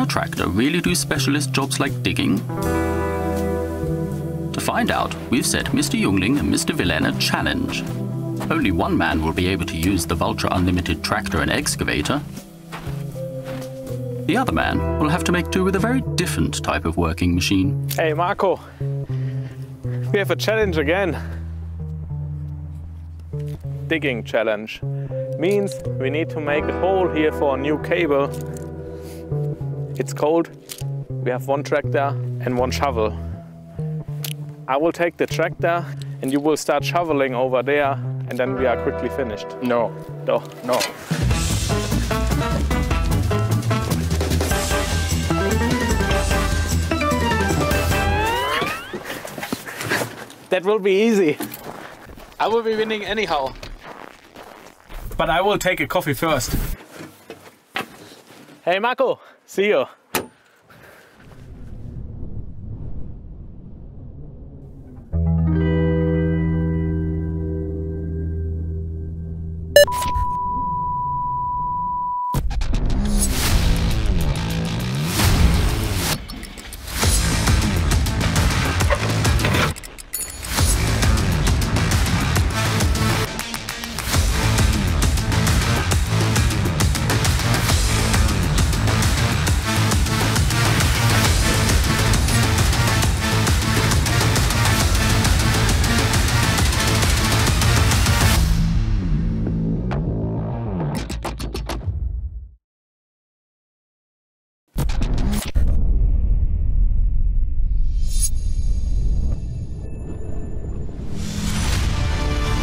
tractor really do specialist jobs like digging? To find out, we've set Mr. Jungling and Mr. Villain a challenge. Only one man will be able to use the Valtra Unlimited tractor and excavator. The other man will have to make do with a very different type of working machine. Hey Marko, we have a challenge again. Digging challenge. Means we need to make a hole here for a new cable. It's cold. We have one tractor and one shovel. I will take the tractor and you will start shoveling over there, and then we are quickly finished. No. No. No. That will be easy. I will be winning anyhow. But I will take a coffee first. Hey Marko, see you.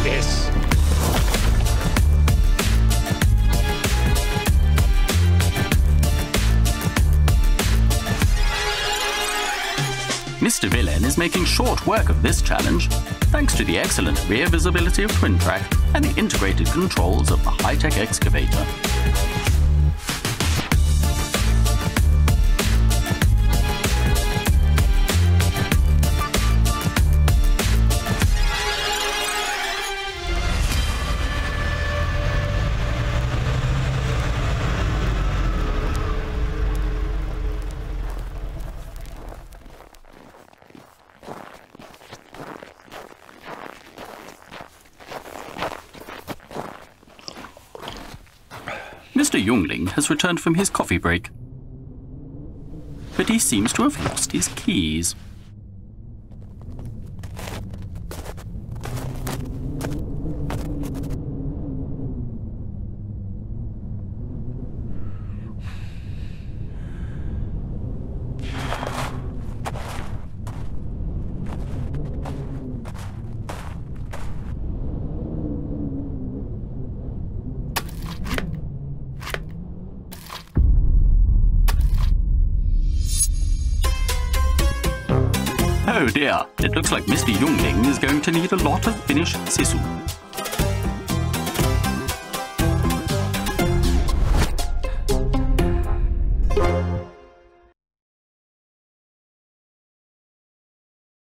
Yes. Mr. Villain is making short work of this challenge, thanks to the excellent rear visibility of Twin Track and the integrated controls of the high-tech excavator. Mr. Jungling has returned from his coffee break, but he seems to have lost his keys. Oh dear, it looks like Mr. Jungling is going to need a lot of Finnish sisu.